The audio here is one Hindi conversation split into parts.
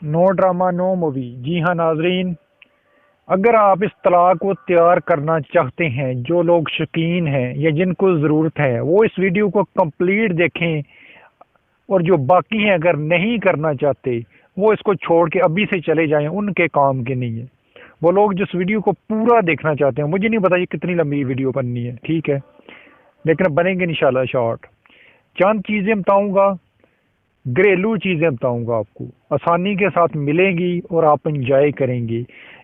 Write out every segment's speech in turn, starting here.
No drama no movie. जी हाँ नाजरीन, अगर आप इस तलाक को तैयार करना चाहते हैं, जो लोग शौकीन हैं या जिनको ज़रूरत है वो इस वीडियो को कंप्लीट देखें, और जो बाकी हैं अगर नहीं करना चाहते वो इसको छोड़ के अभी से चले जाएं, उनके काम के नहीं है। वो लोग जिस वीडियो को पूरा देखना चाहते हैं, मुझे नहीं पता ये कितनी लंबी वीडियो बननी है, ठीक है, लेकिन बनेंगे इंशाल्लाह शॉर्ट। चंद चीज़ें बताऊंगा, घरेलू चीज़ें बताऊंगा, आपको आसानी के साथ मिलेंगी और आप इंजॉय करेंगे।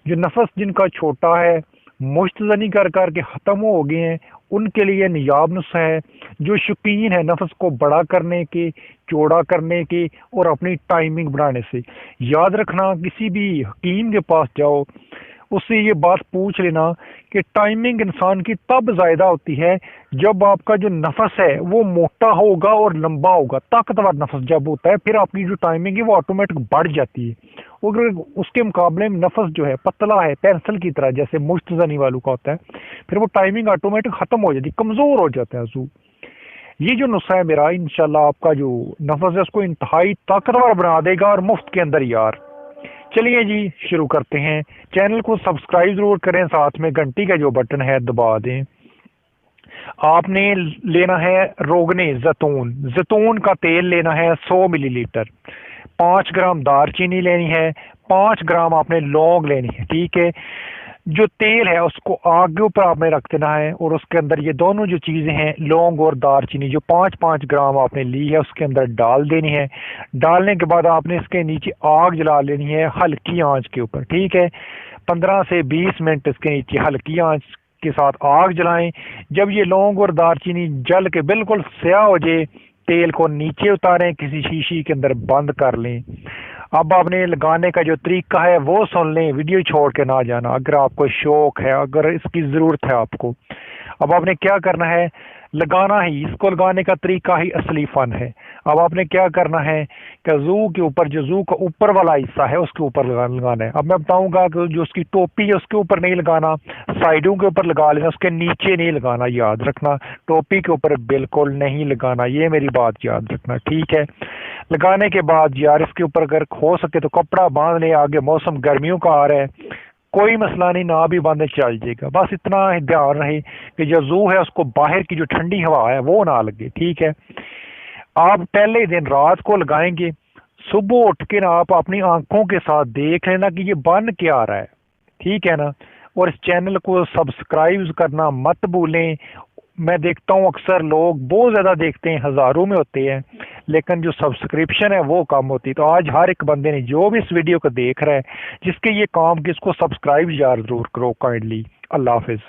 जो नफस जिनका छोटा है, मुश्तजनी कर कर के ख़त्म हो गए हैं, उनके लिए नियाब नुस्खा है। जो शौकीन है नफस को बड़ा करने के, चौड़ा करने के और अपनी टाइमिंग बढ़ाने से, याद रखना किसी भी हकीम के पास जाओ, उससे ये बात पूछ लेना कि टाइमिंग इंसान की तब ज़्यादा होती है जब आपका जो नफस है वो मोटा होगा और लंबा होगा। ताकतवर नफस जब होता है फिर आपकी जो टाइमिंग है वो ऑटोमेटिक बढ़ जाती है। और उसके मुकाबले में नफस जो है पतला है, पेंसिल की तरह, जैसे मुश्तजनी वालों का होता है, फिर वो टाइमिंग ऑटोमेटिक खत्म हो जाती है, कमजोर हो जाता है अज़ू। ये जो नुस्खा है मेरा, इंशाल्लाह आपका जो नफस है उसको इंतहाई ताकतवर बना देगा, और मुफ्त के अंदर यार। चलिए जी शुरू करते हैं। चैनल को सब्सक्राइब जरूर करें, साथ में घंटी का जो बटन है दबा दें। आपने लेना है रोगने जैतून, जैतून का तेल लेना है 100 मिलीलीटर। 5 ग्राम दालचीनी लेनी है, 5 ग्राम आपने लौंग लेनी है, ठीक है। जो तेल है उसको आग के ऊपर आपने रख देना है, और उसके अंदर ये दोनों जो चीज़ें हैं, लौंग और दालचीनी, जो 5-5 ग्राम आपने ली है उसके अंदर डाल देनी है। डालने के बाद आपने इसके नीचे आग जला लेनी है हल्की आंच के ऊपर, ठीक है। 15 से 20 मिनट इसके नीचे हल्की आंच के साथ आग जलाएं। जब ये लौंग और दालचीनी जल के बिल्कुल स्याह हो जाए, तेल को नीचे उतारें, किसी शीशी के अंदर बंद कर लें। अब आपने लगाने का जो तरीका है वो सुन लें, वीडियो छोड़ के ना जाना अगर आपको शौक है, अगर इसकी ज़रूरत है आपको। अब आपने क्या करना है, लगाना ही, इसको लगाने का तरीका ही असली फन है। अब आपने क्या करना है कि जू के ऊपर, जो जू का ऊपर वाला हिस्सा है उसके ऊपर लगाना है। अब मैं बताऊंगा कि जो उसकी टोपी है उसके ऊपर नहीं लगाना, साइडों के ऊपर लगा लेना, उसके नीचे नहीं लगाना, याद रखना। टोपी के ऊपर बिल्कुल नहीं लगाना, ये मेरी बात याद रखना, ठीक है। लगाने के बाद यार इसके ऊपर अगर हो सके तो कपड़ा बांध ले, आगे मौसम गर्मियों का आ रहा है, कोई मसला नहीं, ना भी बांधे चल जाएगा। बस इतना ही ध्यान रहे कि जो जू है उसको बाहर की जो ठंडी हवा है वो ना लगे, ठीक है। आप पहले दिन रात को लगाएंगे, सुबह उठ के ना आप अपनी आंखों के साथ देख लेना कि ये बन क्या आ रहा है, ठीक है ना। और इस चैनल को सब्सक्राइब करना मत भूलें। मैं देखता हूँ अक्सर लोग बहुत ज़्यादा देखते हैं, हज़ारों में होते हैं, लेकिन जो सब्सक्रिप्शन है वो कम होती है। तो आज हर एक बंदे ने जो भी इस वीडियो को देख रहा है, जिसके ये काम कि इसको सब्सक्राइब यार ज़रूर करो काइंडली। अल्लाह हाफिज़।